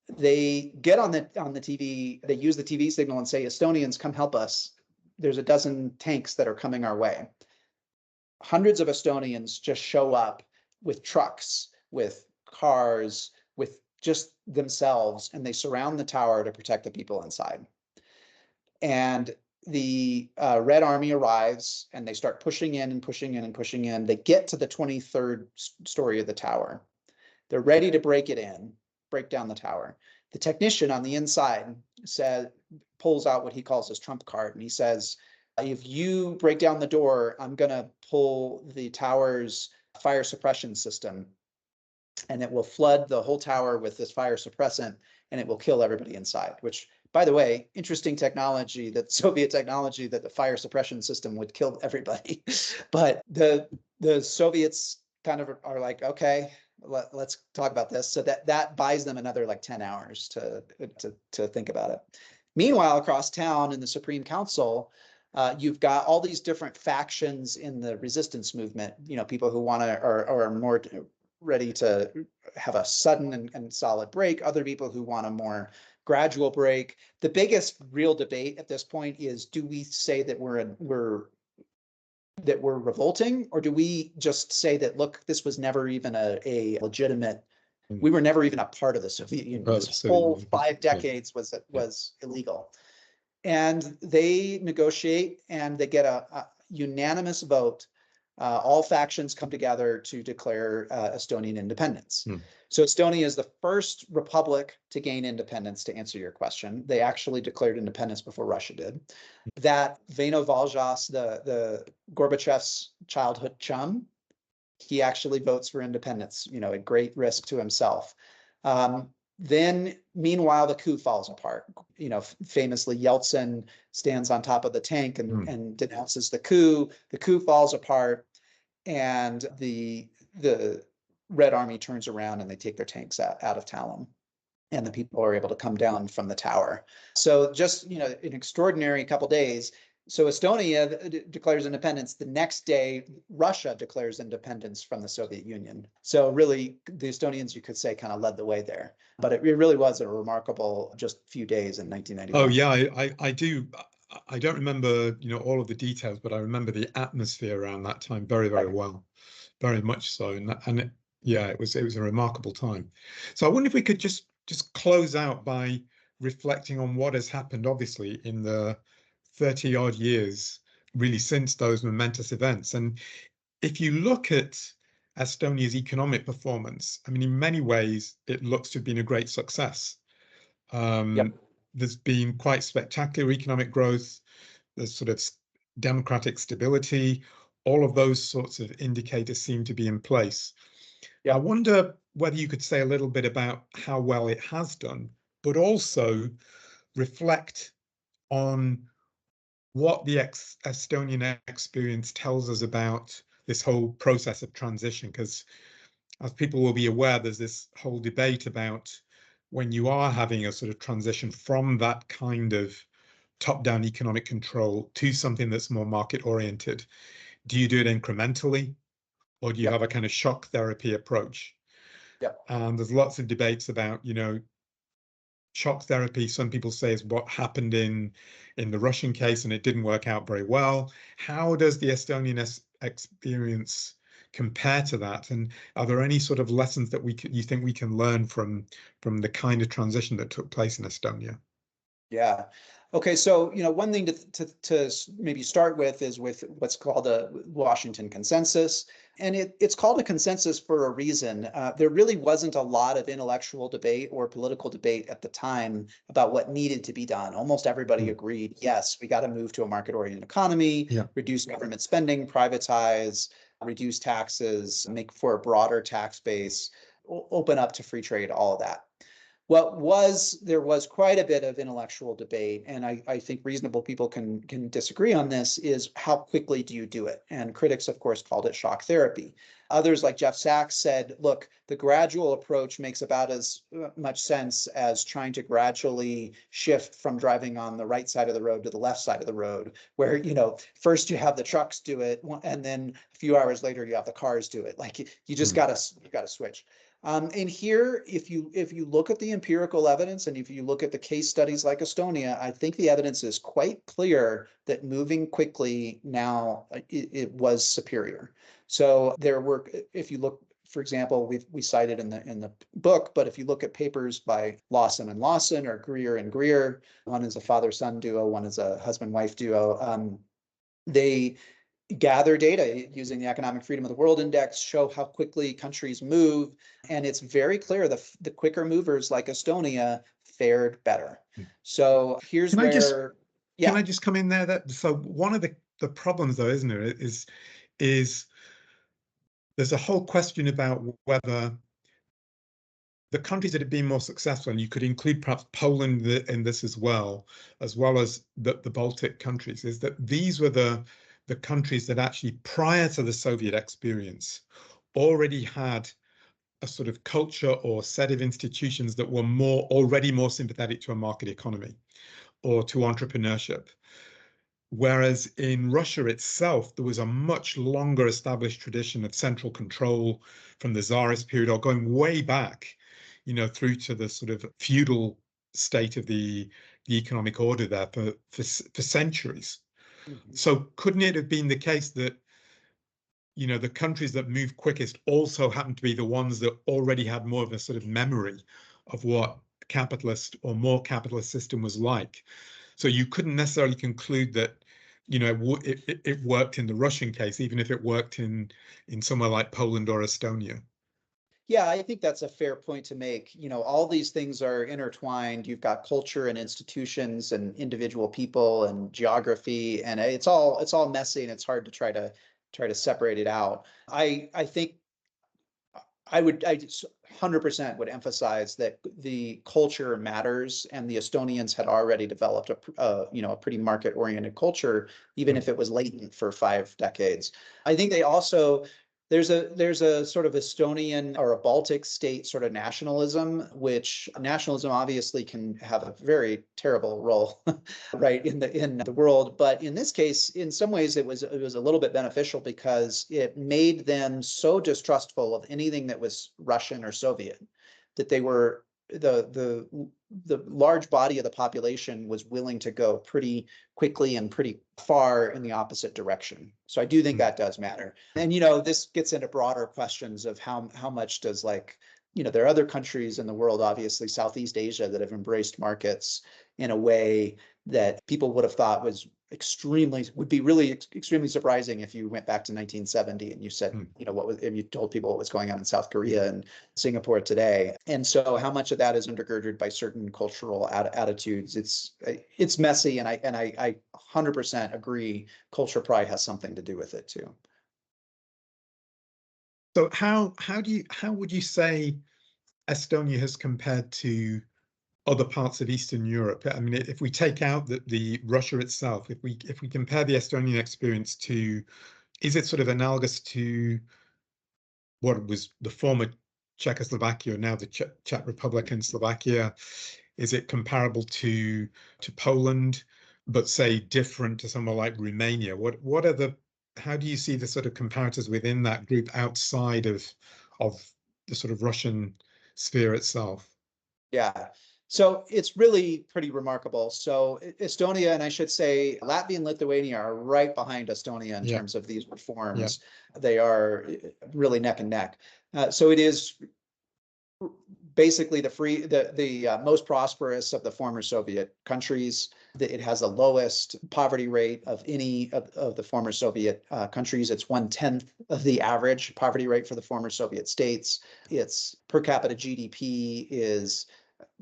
they get on the TV, they use the TV signal and say, Estonians, come help us. There's a dozen tanks that are coming our way. Hundreds of Estonians just show up with trucks, with cars, with just themselves, and they surround the tower to protect the people inside. And the Red Army arrives, and they start pushing in and pushing in and pushing in. They get to the 23rd story of the tower. They're ready to break down the tower. The technician on the inside pulls out what he calls his trump card, and he says, if you break down the door, I'm going to pull the tower's fire suppression system, and it will flood the whole tower with this fire suppressant, and it will kill everybody inside. Which, by the way, interesting technology, that Soviet technology, that the fire suppression system would kill everybody. But the Soviets kind of are like, okay, let's talk about this. So that buys them another like 10 hours to think about it. Meanwhile, across town in the Supreme Council, you've got all these different factions in the resistance movement. You know, people who want to are more ready to have a sudden and solid break. Other people who want a more gradual break. The biggest real debate at this point is: do we say that we're revolting, or do we just say that, look, this was never even a legitimate? We were never even a part of the Soviet Union. This whole 5 decades was illegal. And they negotiate, and they get a unanimous vote. All factions come together to declare Estonian independence. So Estonia is the first republic to gain independence, to answer your question. They actually declared independence before Russia did. That Väinö Valjas, the Gorbachev's childhood chum, he actually votes for independence, you know, at great risk to himself. Then, meanwhile, the coup falls apart. You know, famously, Yeltsin stands on top of the tank and denounces the coup. The coup falls apart, and the Red Army turns around and they take their tanks out of Tallinn, and the people are able to come down from the tower. So just, you know, an extraordinary couple days. So Estonia declares independence. The next day, Russia declares independence from the Soviet Union. So really, the Estonians, you could say, kind of led the way there. But it really was a remarkable just few days in Oh 1991. yeah, I do. I don't remember, all of the details, but I remember the atmosphere around that time very, very Right. well, very much so. Yeah, it was a remarkable time. So I wonder if we could just close out by reflecting on what has happened, obviously, in the 30 odd years really since those momentous events. And if you look at Estonia's economic performance, I mean, in many ways, it looks to have been a great success. Yep. Um, there's been quite spectacular economic growth. There's sort of democratic stability. All of those sorts of indicators seem to be in place. I Yep. wonder whether you could say a little bit about how well it has done, but also reflect on what the Estonian experience tells us about this whole process of transition. Because as people will be aware, there's this whole debate about when you are having a sort of transition from that kind of top-down economic control to something that's more market oriented. Do you do it incrementally, or do you have Yep. a kind of shock therapy approach? Yep. And there's lots of debates about, shock therapy. Some people say is what happened in the Russian case, and it didn't work out very well. How does the Estonian experience compare to that? And are there any sort of lessons that you think we can learn from the kind of transition that took place in Estonia? Yeah. Okay. So, one thing to maybe start with is with what's called a Washington consensus. And it's called a consensus for a reason. There really wasn't a lot of intellectual debate or political debate at the time about what needed to be done. Almost everybody Mm. agreed, yes, we got to move to a market-oriented economy, Yeah. reduce government spending, privatize, reduce taxes, make for a broader tax base, open up to free trade, all of that. There was quite a bit of intellectual debate, and I think reasonable people can disagree on this, is how quickly do you do it? And critics, of course, called it shock therapy. Others, like Jeff Sachs, said, look, the gradual approach makes about as much sense as trying to gradually shift from driving on the right side of the road to the left side of the road, where, first you have the trucks do it, and then a few hours later you have the cars do it. Like you just Mm. gotta switch. And here, if you look at the empirical evidence and if you look at the case studies like Estonia, I think the evidence is quite clear that moving quickly now it was superior. So there were, if you look, for example, we cited in the book, but if you look at papers by Lawson and Lawson or Greer and Greer, one is a father-son duo, one is a husband-wife duo. They gather data using the Economic Freedom of the World Index, show how quickly countries move, and it's very clear the quicker movers like Estonia fared better. So here's Can I just where, can yeah, I just come in there? That so one of the problems, though, isn't it, is there's a whole question about whether the countries that have been more successful, and you could include perhaps Poland in this as well as the Baltic countries, is that these were the countries that actually, prior to the Soviet experience, already had a sort of culture or set of institutions that were already more sympathetic to a market economy or to entrepreneurship. Whereas in Russia itself, there was a much longer established tradition of central control from the Tsarist period, or going way back, through to the sort of feudal state of the economic order there for centuries. mhm. So couldn't it have been the case that, the countries that moved quickest also happened to be the ones that already had more of a sort of memory of what capitalist or more capitalist system was like? So you couldn't necessarily conclude that, it worked in the Russian case, even if it worked in somewhere like Poland or Estonia. Yeah, I think that's a fair point to make. All these things are intertwined. You've got culture and institutions and individual people and geography, and it's all messy and it's hard to try to separate it out. I think I just 100% would emphasize that the culture matters, and the Estonians had already developed a pretty market-oriented culture, even Mm. if it was latent for 5 decades. I think they There's a sort of Estonian or a Baltic state sort of nationalism, which nationalism obviously can have a very terrible role, right, in the world. But in this case, in some ways, it was a little bit beneficial because it made them so distrustful of anything that was Russian or Soviet that they were the large body of the population was willing to go pretty quickly and pretty far in the opposite direction. So I do think that does matter. And, this gets into broader questions of how much does, like, there are other countries in the world, obviously Southeast Asia, that have embraced markets in a way that people would have thought would be really extremely surprising if you went back to 1970 and you said, if you told people what was going on in South Korea and Singapore today. And so how much of that is undergirded by certain cultural attitudes? It's messy, and I 100% agree. Culture probably has something to do with it too. So how would you say Estonia has compared to other parts of Eastern Europe? I mean, if we take out the Russia itself, if we compare the Estonian experience to, is it sort of analogous to what was the former Czechoslovakia, now the Czech Republic and Slovakia? Is it comparable to Poland, but say different to somewhere like Romania? How do you see the sort of comparators within that group outside of the sort of Russian sphere itself? Yeah. So it's really pretty remarkable. So Estonia, and I should say Latvia and Lithuania, are right behind Estonia in terms of these reforms. They are really neck and neck. So it is basically the most prosperous of the former Soviet countries. It has the lowest poverty rate of any of the former Soviet countries. It's 1/10 of the average poverty rate for the former Soviet states. Its per capita GDP is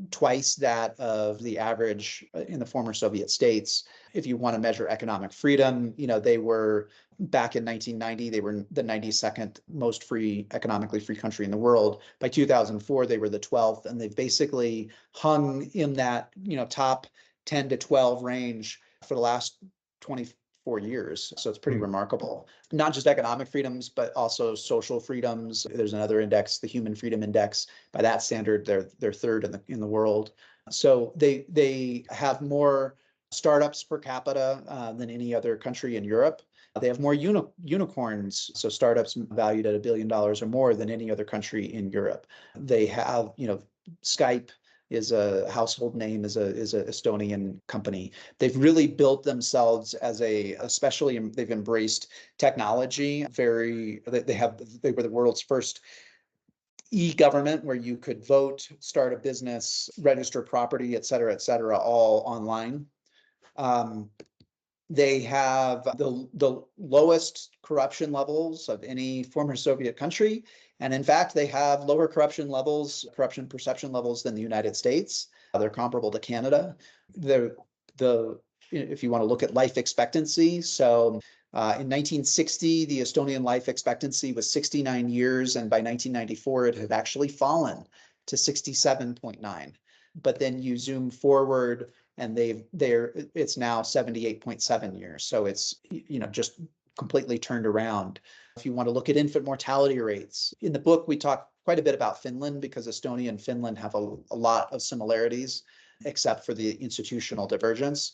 twice that of the average in the former Soviet states. If you want to measure economic freedom, they were, back in 1990, they were the 92nd most economically free country in the world. By 2004, they were the 12th, and they've basically hung in that, top 10 to 12 range for the last 24 years. So it's pretty remarkable. Not just economic freedoms, but also social freedoms. There's another index, the Human Freedom Index. By that standard, they're third in the world. So they have more startups per capita than any other country in Europe. They have more unicorns, so startups valued at $1 billion or more, than any other country in Europe. They have, Skype is a household name, is a Estonian company. They've really built themselves especially they've embraced technology. They were the world's first e-government, where you could vote, start a business, register property, et cetera, all online. They have the lowest corruption levels of any former Soviet country. And in fact, they have lower corruption perception levels than the United States. They're comparable to Canada. If you want to look at life expectancy, so in 1960, the Estonian life expectancy was 69 years, and by 1994, it had actually fallen to 67.9. But then you zoom forward, and it's now 78.7 years. So it's, just completely turned around. If you want to look at infant mortality rates, in the book, we talk quite a bit about Finland, because Estonia and Finland have a lot of similarities, except for the institutional divergence.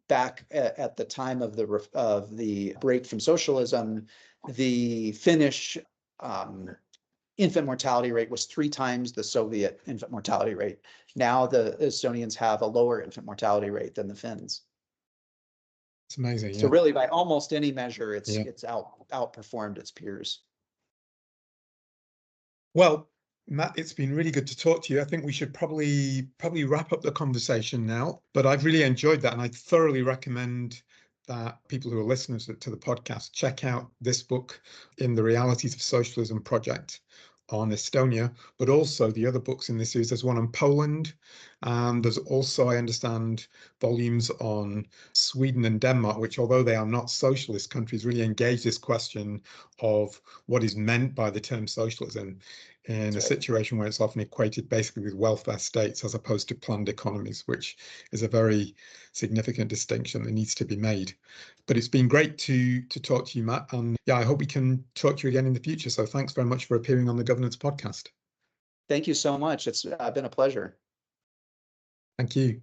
Back at the time of the break from socialism, the Finnish infant mortality rate was 3 times the Soviet infant mortality rate. Now the Estonians have a lower infant mortality rate than the Finns. It's amazing. So really, by almost any measure, it's outperformed its peers. Well, Matt, it's been really good to talk to you. I think we should probably wrap up the conversation now, but I've really enjoyed that, and I thoroughly recommend that people who are listeners to the podcast check out this book, In the Realities of Socialism Project, on Estonia, but also the other books in this series. There's one on Poland, And there's also, I understand, volumes on Sweden and Denmark, which, although they are not socialist countries, really engage this question of what is meant by the term socialism in a situation where it's often equated basically with welfare states as opposed to planned economies, which is a very significant distinction that needs to be made. But it's been great to talk to you, Matt. And yeah, I hope we can talk to you again in the future. So thanks very much for appearing on the Governance Podcast. Thank you so much. It's been a pleasure. Thank you.